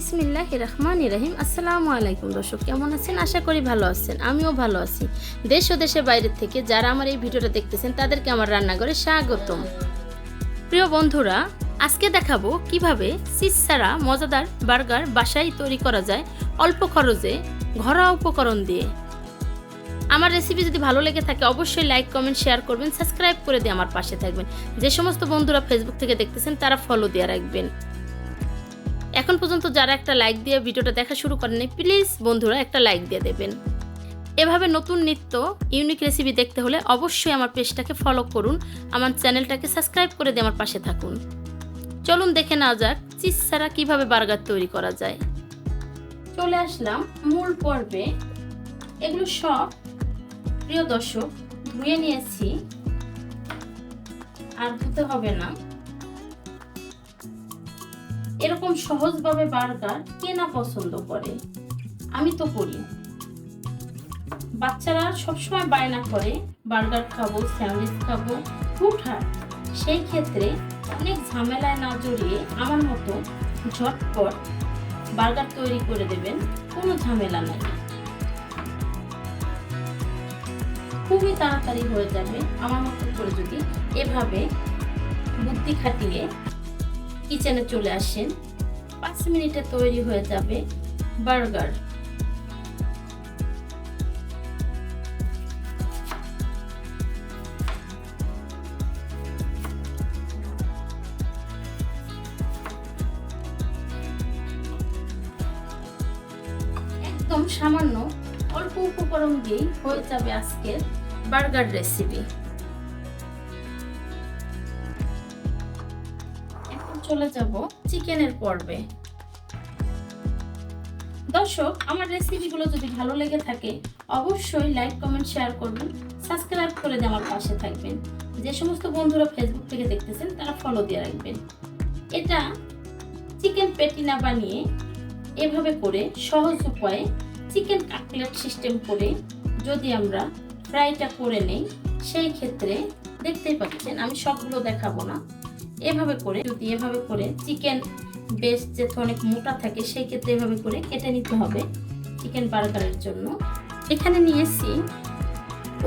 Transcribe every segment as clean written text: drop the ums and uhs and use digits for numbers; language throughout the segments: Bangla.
বিসমিল্লাহির রহমানির রহিম। আসসালামু আলাইকুম দর্শক, কেমন আছেন? আশা করি ভালো আছেন। আমিও ভালো আছি। দেশ ও দেশের বাইরে থেকে যারা আমার এই ভিডিওটা দেখতেছেন তাদেরকে আমার রান্নাঘরে স্বাগতম। প্রিয় বন্ধুরা, আজকে দেখাবো কিভাবে চিজ ছাড়া মজাদার বার্গার বাসায় তৈরি করা যায় অল্প খরচে ঘরোয়া উপকরণ দিয়ে। আমার রেসিপি যদি ভালো লেগে থাকে অবশ্যই লাইক, কমেন্ট, শেয়ার করবেন, সাবস্ক্রাইব করে দিয়ে আমার পাশে থাকবেন। যে সমস্ত বন্ধুরা ফেসবুক থেকে দেখতেছেন তারা ফলো দিয়ে রাখবেন। এখন পর্যন্ত যারা একটা লাইক দিয়ে ভিডিওটা দেখা শুরু করেননি, প্লিজ বন্ধুরা একটা লাইক দিয়ে দেবেন। এভাবে নতুন নিত্য ইউনিক রেসিপি দেখতে হলে অবশ্যই আমার পেজটাকে ফলো করুন, আমার চ্যানেলটাকে সাবস্ক্রাইব করে দিয়ে আমার পাশে থাকুন। চলুন দেখে নেওয়া যাক চিজ ছাড়া কিভাবে বার্গার তৈরি করা যায়। চলে আসলাম মূল পর্বে। এগুলো সব প্রিয় দর্শক ধুয়ে নিয়েছি, আর ধুতে হবে না। এরকম সহজভাবে বার্গার কে না পছন্দ করে? আমি তো করি। বাচ্চারা সবসময় বায়না করে বার্গার খাবো, স্যান্ডউইচ খাবো, হুটহাট। সেই ক্ষেত্রে অনেক ঝামেলায় না জড়িয়ে আমার মতো ঝটপট বার্গার তৈরি করে দেবেন, কোনো ঝামেলা নাই। খুবই তাড়াতাড়ি হয়ে যাবে আমার মতো করে যদি এভাবে বুদ্ধি খাটিয়ে কিচেনে চলে আসেন। 5 মিনিটে তৈরি হয়ে যাবে বার্গার। একদম সামান্য অল্প উপকরণ দিয়েই হয়ে যাবে আজকের বার্গার রেসিপি। চলে যাব চিকেনের পর্বে। দর্শক, আমার রেসিপিগুলো যদি ভালো লেগে থাকে অবশ্যই লাইক, কমেন্ট, শেয়ার করবেন, সাবস্ক্রাইব করে দিয়ে আমার পাশে থাকবেন। যে সমস্ত বন্ধুরা ফেসবুক থেকে দেখতেছেন তারা ফলো দিয়ে রাখবেন। এটা চিকেন প্যাটি না বানিয়ে এভাবে করে সহজ উপায়ে চিকেন কাটলেট সিস্টেম করে যদি আমরা ফ্রাইটা করে নেই, সেই ক্ষেত্রে দেখতেই পাচ্ছেন আমি সবগুলো দেখাবো না। এভাবে করে যদি এভাবে করে চিকেন বেশ যেহেতু অনেক মোটা থাকে, সেই ক্ষেত্রে এভাবে করে কেটে নিতে হবে চিকেন বার্গারের জন্য। এখানে নিয়েছি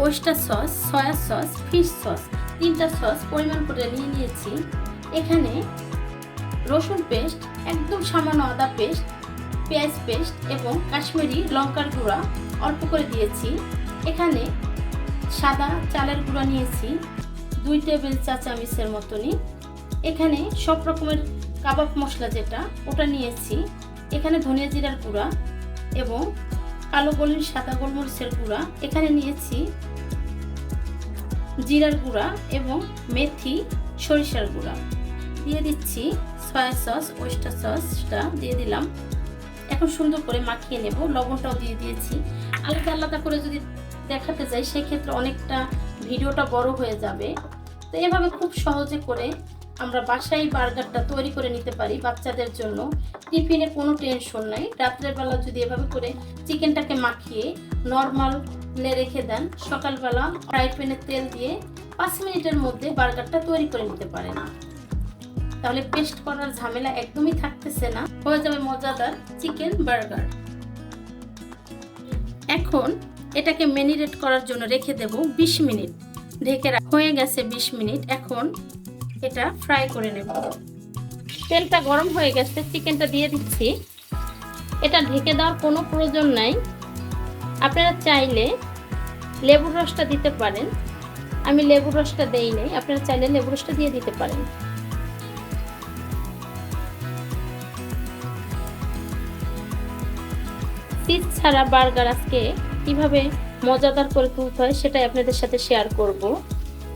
oyster sauce, soya sauce, fish sauce, 3টা সস পরিমাণ করে নিয়ে নিয়েছি। এখানে রসুন পেস্ট, একদম সামান্য আদা পেস্ট, পেঁয়াজ পেস্ট এবং কাশ্মীরি লঙ্কার গুঁড়া অল্প করে দিয়েছি। এখানে সাদা চালের গুঁড়া নিয়েছি 2 টেবিল চা চামচের মতনই। এখানে সব রকমের কাবাব মশলা যেটা ওটা নিয়েছি। এখানে ধনিয়া জিরার গুঁড়া এবং কালো গোলমরিচ, সাদা গোলমরিচের গুঁড়া। এখানে নিয়েছি জিরার গুঁড়া এবং মেথি, সরিষার গুঁড়া। দিয়ে দিচ্ছি সয়া সস, ওয়েস্টার সসটা দিয়ে দিলাম। এখন সুন্দর করে মাখিয়ে নেব। লবণটাও দিয়ে দিয়েছি। আলাদা আলাদা করে যদি দেখাতে যাই সেক্ষেত্রে অনেকটা ভিডিওটা বড় হয়ে যাবে। তো এভাবে খুব সহজে করে আমরা বাসায় বার্গারটা তৈরি করে নিতে পারি বাচ্চাদের জন্য। টিফিনে কোনো টেনশন নাই। রাত্রের বেলা যদি এভাবে করে চিকেনটাকে মাখিয়ে নর্মালে রেখে দেন, সকালবেলা ফ্রাই প্যানে তেল দিয়ে 5 মিনিটের মধ্যে বার্গারটা তৈরি করে নিতে পারেন। তাহলে পেস্ট করার ঝামেলা একদমই থাকতেছে না, হয়ে যাবে মজাদার চিকেন বার্গার। এখন এটাকে ম্যারিনেট করার জন্য রেখে দেব 20 মিনিট। ঢেকে হয়ে গেছে 20 মিনিট। এখন এটা ফ্রাই করে নেব। তেলটা গরম হয়ে গেছে, চিকেনটা দিয়ে দিচ্ছি। এটা ঢেকে দেওয়ার কোনো প্রয়োজন নাই। আপনারা চাইলে লেবুর রসটা দিতে পারেন। আমি লেবুর রসটা দেই নাই, আপনারা চাইলে লেবুর রসটা দিয়ে দিতে পারেন। চিজ ছাড়া বার্গার আজকে কিভাবে মজাদার করে তুলতে হয় সেটাই আপনাদের সাথে শেয়ার করব।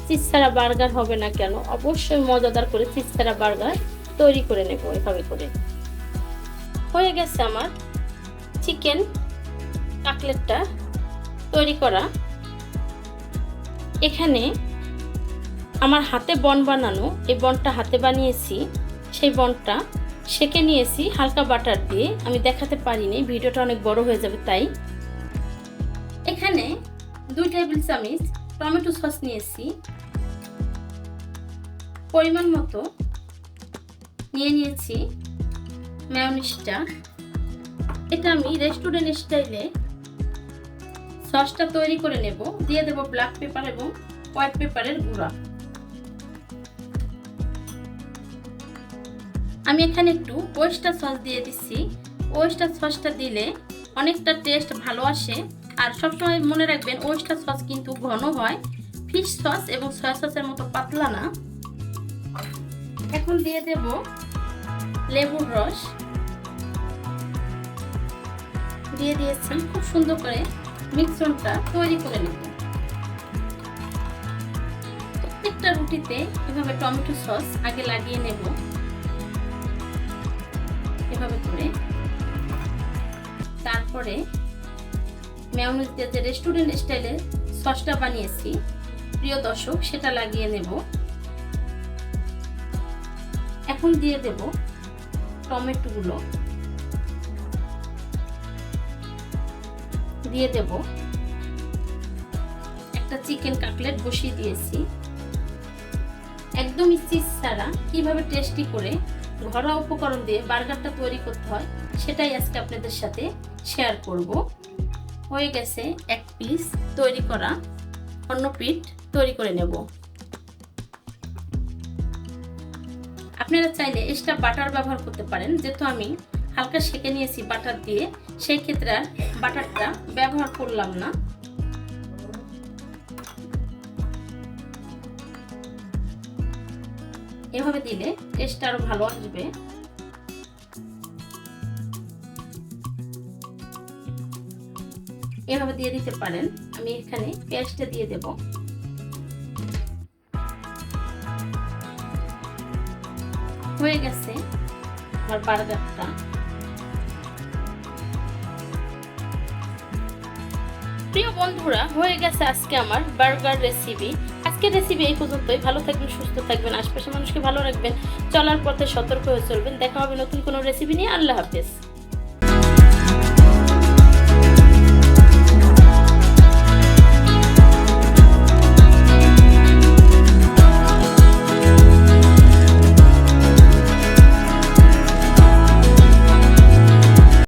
চিজ ছাড়া বার্গার হবে না কেন, অবশ্যই মজাদার করে চিজ ছাড়া বার্গার তৈরি করে নেব এভাবে করে। হয়ে গেছে আমার চিকেন কাটলেটটা তৈরি করা। এখানে আমার হাতে বন বানানো, এই বনটা হাতে বানিয়েছি। সেই বনটা সেঁকে নিয়েছি হালকা বাটার দিয়ে। আমি দেখাতে পারিনি, ভিডিওটা অনেক বড় হয়ে যাবে তাই। এখানে 2 টেবিল চামচ টমেটো সস নিয়েছি, পরিমাণ মতো নিয়ে নিয়েছি মেয়োনিজটা, এটা আমি রেস্টুরেন্ট স্টাইলে সসটা তৈরি করে নেব। দিয়ে দেব ব্ল্যাক পেপার এবং হোয়াইট পেপারের গুঁড়া। আমি এখানে একটু ওয়েস্টার সস দিয়ে দিচ্ছি। ওয়েস্টার সসটা দিলে অনেকটা টেস্ট ভালো আসে। আর সবসময় মনে রাখবেন ওয়েস্টার সস কিন্তু ঘন হয়, ফিশ সস এবং সয়া সসের মতো পাতলা না। এখন দিয়ে দেব লেবুর রস, দিয়ে দিয়েছি। খুব সুন্দর করে মিশ্রণটা তৈরি করে নেব। প্রত্যেকটা রুটিতে এভাবে টমেটো সস আগে লাগিয়ে নেব, এভাবে করে। তারপরে মেয়োনিজ দিয়ে যে রেস্টুরেন্ট স্টাইলে সসটা বানিয়েছি প্রিয় দর্শক, সেটা লাগিয়ে নেব। এখন দিয়ে দেব টমেটোগুলো, দিয়ে দেব একটা চিকেন কাটলেট বসিয়ে দিয়েছি। একদম চিজ ছাড়া কিভাবে টেস্টি করে ঘরোয়া উপকরণ দিয়ে বার্গারটা তৈরি করতে হয় সেটাই আজকে আপনাদের সাথে শেয়ার করব। হয়ে গেছে এক পিস তৈরি করা, অন্য পিঠ তৈরি করে নেব। আপনারা চাইলে এক্সট্রা বাটার ব্যবহার করতে পারেন, যেহেতু আমি হালকা সেঁকে নিয়েছি বাটার দিয়ে, সেই ক্ষেত্রে আর বাটারটা ব্যবহার করলাম না। এভাবে দিলে টেস্টটা আরো ভালো আসবে। এভাবে দিয়ে দিতে পারেন। আমি এখানে পেঁয়াজটা দিয়ে দেব। হয়ে গেছে আমার বার্গারটা। প্রিয় বন্ধুরা, হয়ে গেছে আজকে আমার বার্গার রেসিপি। আজকের রেসিপি এই পর্যন্তই। ভালো থাকবেন, সুস্থ থাকবেন, আশপাশের মানুষকে ভালো রাখবেন, চলার পথে সতর্ক হয়ে চলবেন। দেখা হবে নতুন কোনো রেসিপি নিয়ে। আল্লাহ হাফেজ।